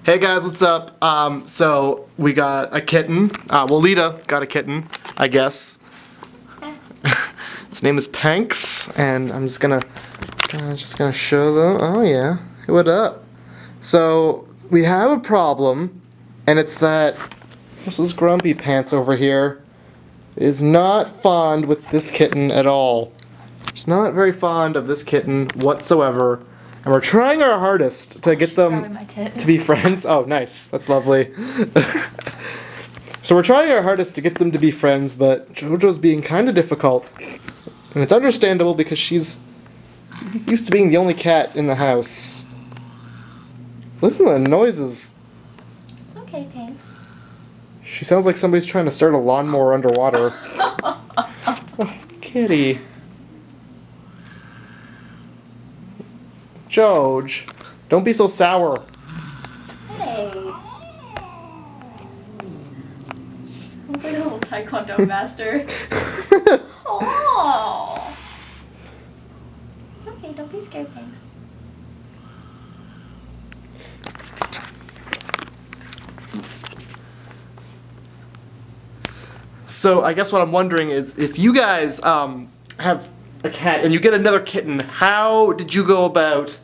Hey guys, what's up? So we got a kitten. Well, Lita got a kitten, I guess. Its name is Panks, and I'm just gonna show them. Oh yeah, hey, what up? So we have a problem, and it's that this Grumpy Pants over here is not fond with this kitten at all. She's not very fond of this kitten whatsoever. And we're trying our hardest to get them to be friends. Oh, nice. That's lovely. So we're trying our hardest to get them to be friends, but JoJo's being kind of difficult. And it's understandable because she's used to being the only cat in the house. Listen to the noises. Okay, thanks. She sounds like somebody's trying to start a lawnmower underwater. Oh, kitty. Joj, don't be so sour. Hey. She sounds like a little taekwondo master. Oh. It's okay, don't be scared, thanks. So I guess what I'm wondering is if you guys have a cat and you get another kitten, how did you go about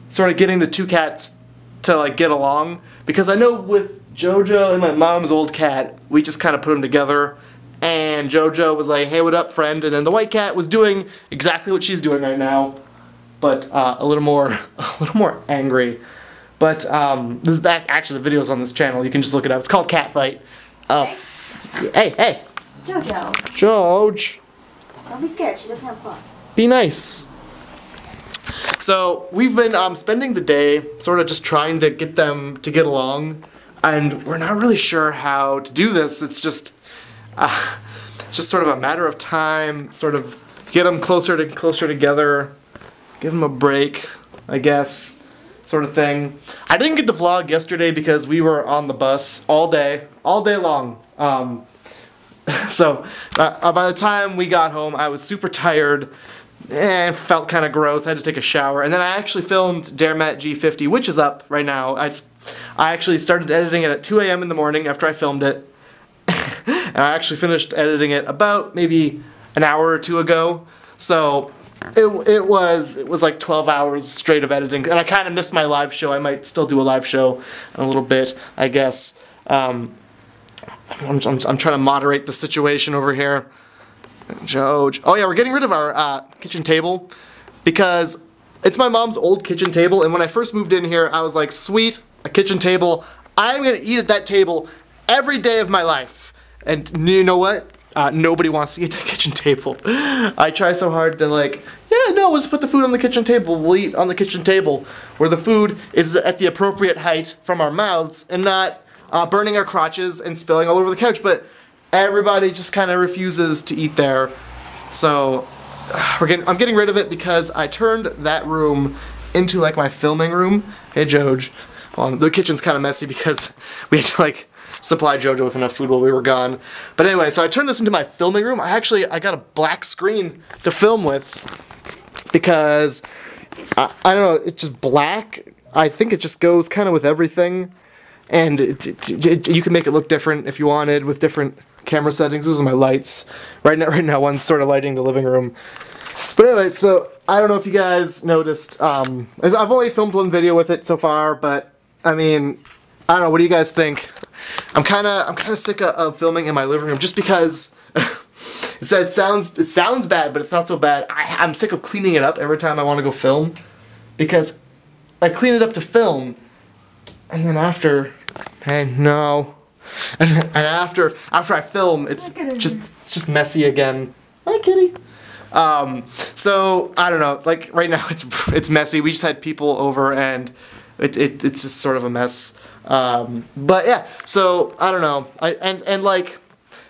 sort of getting the two cats to like get along? Because I know with JoJo and my mom's old cat, we just kind of put them together, and JoJo was like, "Hey, what up, friend?" And then the white cat was doing exactly what she's doing right now, but a little more angry. But this is actually the video's on this channel. You can just look it up. It's called Catfight. Hey, JoJo. Joj. Don't be scared, she doesn't have claws. Be nice. So we've been spending the day sort of just trying to get them to get along, and we're not really sure how to do this. It's just sort of a matter of time, sort of get them closer together, give them a break, I guess, sort of thing. I didn't get the vlog yesterday because we were on the bus all day long. So by the time we got home, I was super tired and felt kind of gross. I had to take a shower, and then I actually filmed Dare Matt G50, which is up right now. I actually started editing it at 2 a.m. in the morning after I filmed it, and I actually finished editing it about maybe an hour or two ago. So it was like 12 hours straight of editing, and I kind of missed my live show. I might still do a live show in a little bit, I guess. I'm trying to moderate the situation over here. Joj. Oh yeah, we're getting rid of our kitchen table because it's my mom's old kitchen table, and when I first moved in here, I was like, sweet, a kitchen table. I'm gonna eat at that table every day of my life. And you know what? Nobody wants to eat that kitchen table. I try so hard to like, yeah, no, let's put the food on the kitchen table. We'll eat on the kitchen table where the food is at the appropriate height from our mouths and not burning our crotches and spilling all over the couch, but everybody just kind of refuses to eat there. So I'm getting rid of it because I turned that room into like my filming room. Hey Joj. The kitchen's kind of messy because we had to like supply JoJo with enough food while we were gone. But anyway, so I turned this into my filming room. I got a black screen to film with because I don't know, it's just black. I think it just goes kind of with everything. And you can make it look different if you wanted with different camera settings. Those are my lights. Right now one's sort of lighting the living room. But anyway, so I don't know if you guys noticed. I've only filmed one video with it so far, but I mean, I don't know. What do you guys think? I'm kind of sick of filming in my living room just because it sounds bad, but it's not so bad. I'm sick of cleaning it up every time I want to go film because I clean it up to film. And then after, hey, no. And after I film, it's just messy again. Hi, kitty. So I don't know. Like right now, it's messy. We just had people over, and it's just sort of a mess. But yeah. So I don't know. And like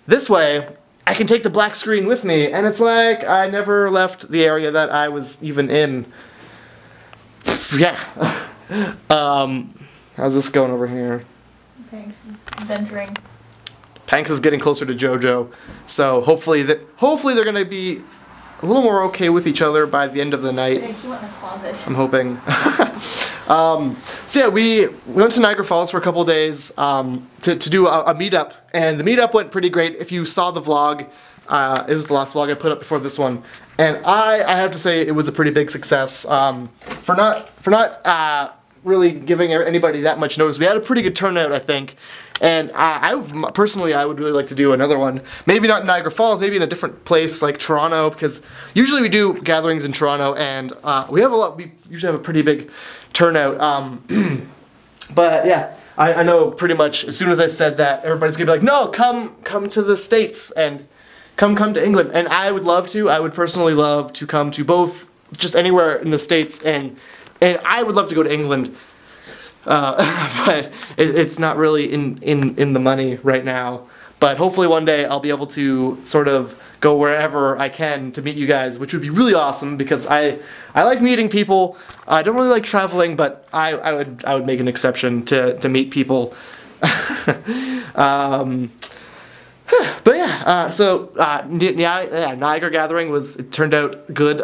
this way, I can take the black screen with me, and it's like I never left the area that I was even in. Yeah. How's this going over here? Panks is venturing. Panks is getting closer to JoJo, so hopefully they're gonna be a little more okay with each other by the end of the night. She went in the closet. I'm hoping. So yeah, we went to Niagara Falls for a couple of days to do a meetup, and the meetup went pretty great. If you saw the vlog, it was the last vlog I put up before this one, and I have to say it was a pretty big success. For not really giving anybody that much notice, we had a pretty good turnout, I think. And personally, I would really like to do another one. Maybe not in Niagara Falls, maybe in a different place like Toronto, because usually we do gatherings in Toronto, and we usually have a pretty big turnout. But yeah, I know pretty much as soon as I said that, everybody's gonna be like, no, come to the States and come to England. And I would love to. I would personally love to come to both, just anywhere in the States, and I would love to go to England. But it's not really in the money right now. But hopefully one day I'll be able to sort of go wherever I can to meet you guys, which would be really awesome because I like meeting people. I don't really like traveling, but I would make an exception to meet people. But yeah, so Niagara Gathering it turned out good.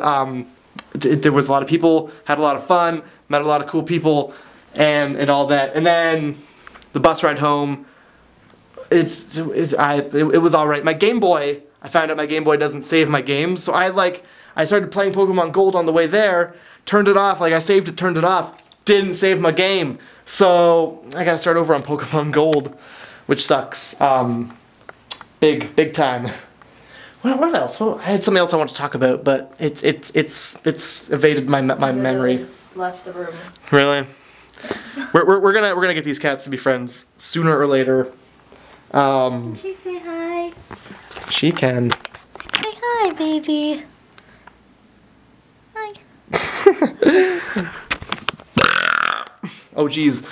There was a lot of people, had a lot of fun, met a lot of cool people, and all that. And then the bus ride home, it was all right. My Game Boy, I found out my Game Boy doesn't save my games, so I started playing Pokemon Gold on the way there, turned it off, like I saved it, turned it off, didn't save my game. So I gotta start over on Pokemon Gold, which sucks. Big time. What else? Well, I had something else I want to talk about, but it's evaded my memory. Left the room. Really? Yes. We're gonna get these cats to be friends sooner or later. Can she say hi? She can. Say hi, baby. Hi. Oh geez.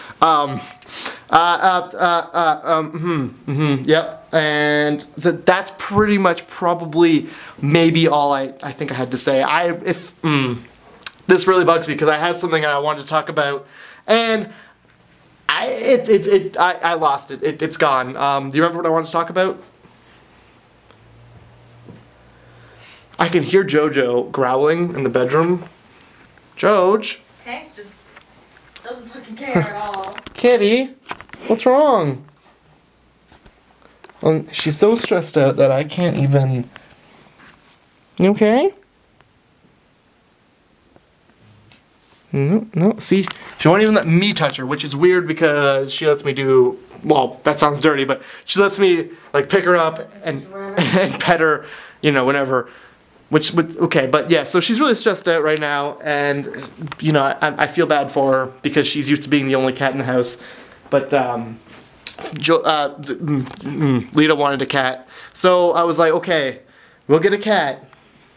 Yep. And that's pretty much probably maybe all I think I had to say. This really bugs me because I had something I wanted to talk about, and I lost it. It's gone. Do you remember what I wanted to talk about? I can hear Jojo growling in the bedroom. Joj. Hanks just doesn't fucking care at all. Kitty, what's wrong? She's so stressed out that I can't even... You okay? No, see, she won't even let me touch her, which is weird because she lets me do, well, that sounds dirty, but she lets me, like, pick her up and pet her, you know, whenever, okay, but yeah, so she's really stressed out right now, and, you know, I feel bad for her because she's used to being the only cat in the house, but, Lita wanted a cat, so I was like, okay, we'll get a cat,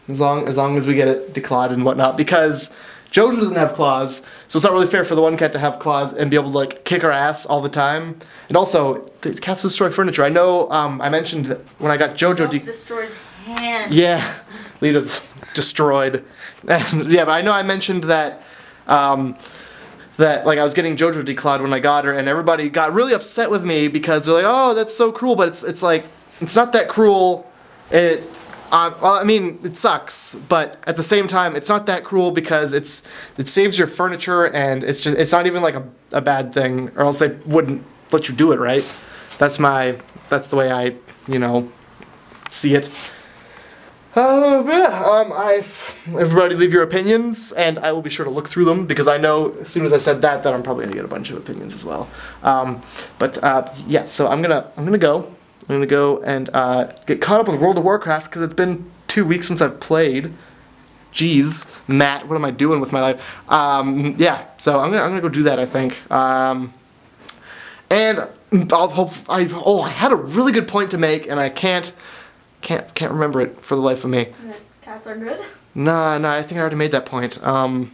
as long as we get it declawed and whatnot, because Jojo doesn't have claws, so it's not really fair for the one cat to have claws and be able to, like, kick her ass all the time. And also, the cats destroy furniture. I know, I mentioned that when I got Jojo... She also destroys hands. Yeah, Lita's destroyed. And, yeah, but I know I mentioned that, like, I was getting Jojo declawed when I got her, and everybody got really upset with me because they're like, oh, that's so cruel, but it's like, it's not that cruel. Well, I mean, it sucks, but at the same time, it's not that cruel because it saves your furniture, and it's not even like a bad thing, or else they wouldn't let you do it, right? That's the way I, you know, see it. Everybody leave your opinions, and I will be sure to look through them, because I know as soon as I said that I'm probably gonna get a bunch of opinions as well. Yeah, so I'm gonna go. I'm gonna go and get caught up with World of Warcraft because it's been 2 weeks since I've played. Jeez, Matt, what am I doing with my life? Yeah, so I'm gonna go do that, I think. And I had a really good point to make, and I can't remember it for the life of me. Cats are good? Nah, I think I already made that point. No,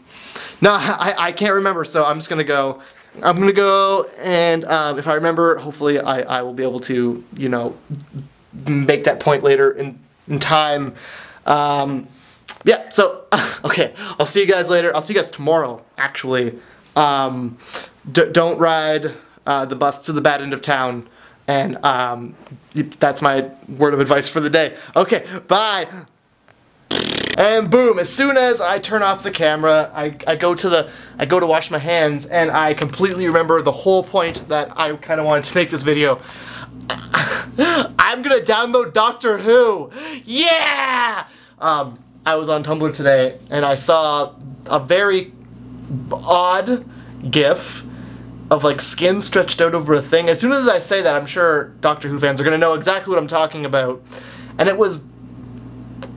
I can't remember, so I'm just gonna go. I'm gonna go, and if I remember, hopefully I will be able to, you know, make that point later in time. Yeah, so, okay, I'll see you guys later. I'll see you guys tomorrow, actually. Don't ride the bus to the bad end of town, and that's my word of advice for the day. Okay, bye! And boom, as soon as I turn off the camera, I go to wash my hands, and I completely remember the whole point that I kind of wanted to make this video. I'm gonna download Doctor Who! Yeah! I was on Tumblr today, and I saw a very odd GIF of like skin stretched out over a thing. As soon as I say that, I'm sure Doctor Who fans are gonna know exactly what I'm talking about. And it was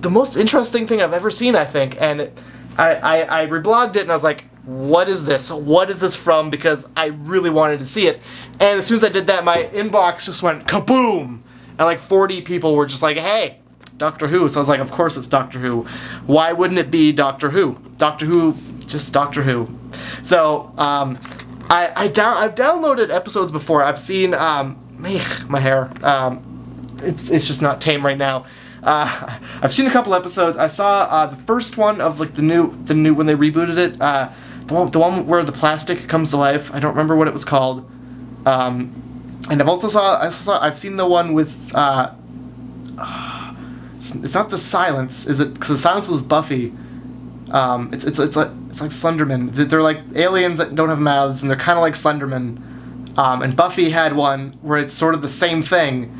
the most interesting thing I've ever seen, I think. And I reblogged it, and I was like, what is this? What is this from? Because I really wanted to see it. And as soon as I did that, my inbox just went kaboom! And like 40 people were just like, hey, Doctor Who. So I was like, of course it's Doctor Who. Why wouldn't it be Doctor Who? Doctor Who, just Doctor Who. So, I've downloaded episodes before. I've seen, my hair. It's just not tame right now. I've seen a couple episodes. I saw the first one of like the new when they rebooted it. The one where the plastic comes to life. I don't remember what it was called. And I've seen the one with it's not The Silence, is it? Because The Silence was Buffy. It's like Slenderman. They're like aliens that don't have mouths, and they're kind of like Slenderman. And Buffy had one where it's sort of the same thing,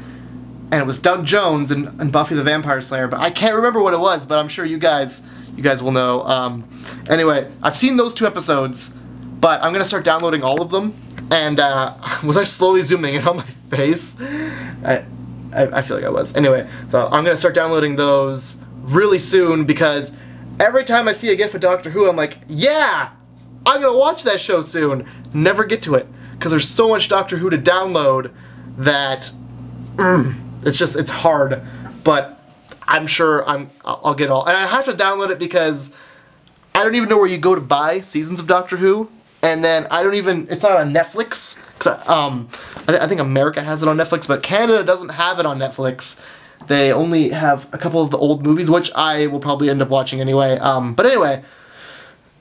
and it was Doug Jones and Buffy the Vampire Slayer. But I can't remember what it was. But I'm sure you guys will know. Anyway, I've seen those 2 episodes, but I'm gonna start downloading all of them. And was I slowly zooming in on my face? I feel like I was. Anyway, so I'm gonna start downloading those really soon, because every time I see a GIF of Doctor Who, I'm like, yeah, I'm gonna watch that show soon. Never get to it, because there's so much Doctor Who to download that it's hard. But I'm sure I'll get all. And I have to download it because I don't even know where you go to buy seasons of Doctor Who. And then it's not on Netflix. I think America has it on Netflix, but Canada doesn't have it on Netflix. They only have a couple of the old movies, which I will probably end up watching anyway. But anyway,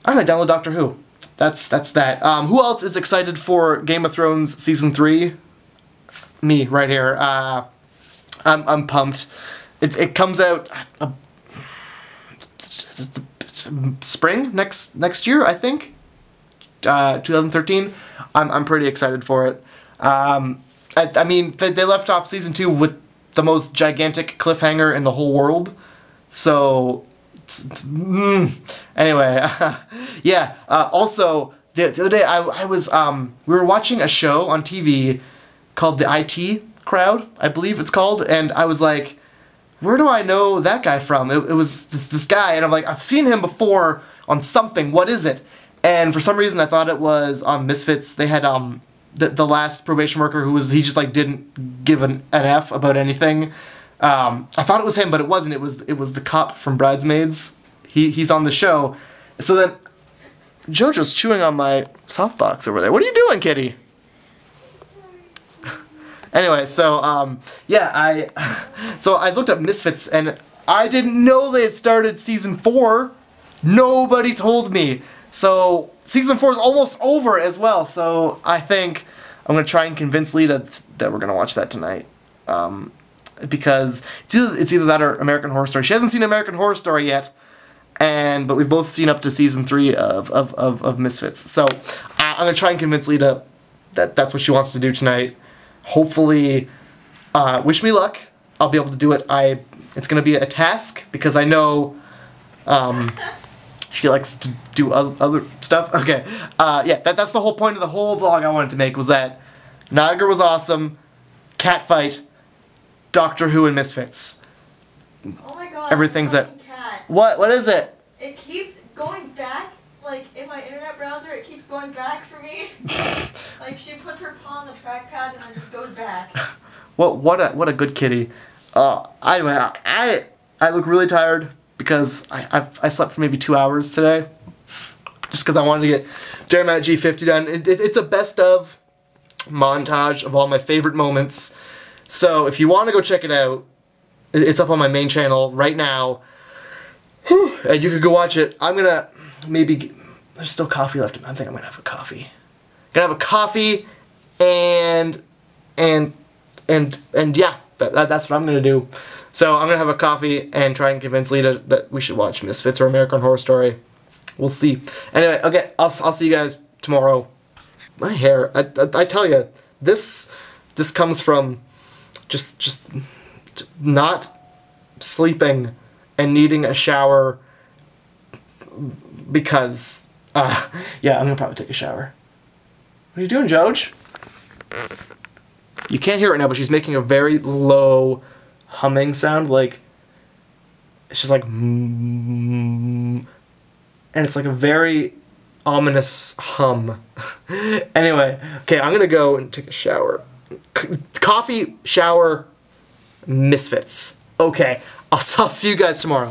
I'm gonna download Doctor Who. That's that. Who else is excited for Game of Thrones Season 3? Me, right here. I'm pumped. It comes out spring next year, I think. 2013. I'm pretty excited for it. I mean, they left off Season 2 with the most gigantic cliffhanger in the whole world. So, anyway, yeah. Also, the other day we were watching a show on TV called The IT Crowd, I believe it's called, and I was like, where do I know that guy from? It was this guy, and I'm like, I've seen him before on something. What is it? And for some reason, I thought it was on Misfits. They had the last probation worker he just like didn't give an F about anything. I thought it was him, but it wasn't. It was the cop from Bridesmaids. He's on the show. So then JoJo's chewing on my softbox over there. What are you doing, kitty? Anyway, so yeah, I looked up Misfits, and I didn't know they had started Season 4. Nobody told me. So, Season 4 is almost over as well, so I think I'm going to try and convince Lita that we're going to watch that tonight. Because it's either that or American Horror Story. She hasn't seen American Horror Story yet, but we've both seen up to Season 3 of Misfits. So, I'm going to try and convince Lita that that's what she wants to do tonight. Hopefully, wish me luck. I'll be able to do it. It's going to be a task, because I know... she likes to do other stuff. Okay, yeah, that's the whole point of the whole vlog I wanted to make, was that Niagara was awesome, Catfight, Doctor Who, and Misfits. Oh my god, everything's at... cat. What is it? It keeps going back, like in my internet browser, it keeps going back for me. Like she puts her paw on the trackpad and then just goes back. What a good kitty. Anyway, I look really tired, because I slept for maybe 2 hours today, just because I wanted to get Dare Matt G50 done. It's a best of montage of all my favorite moments. So if you want to go check it out, it's up on my main channel right now, and you could go watch it. I'm gonna there's still coffee left. I think I'm gonna have a coffee. I'm gonna have a coffee, and yeah, that's what I'm gonna do. So I'm gonna have a coffee and try and convince Lita that we should watch Misfits or American Horror Story. We'll see. Anyway, okay, I'll see you guys tomorrow. My hair, I tell you, this comes from just not sleeping and needing a shower because, yeah, I'm gonna probably take a shower. What are you doing, Joj? You can't hear it right now, but she's making a very low humming sound, like, it's just like, and it's like a very ominous hum. Anyway, okay, I'm gonna go and take a shower. Coffee, shower, Misfits. Okay, I'll see you guys tomorrow.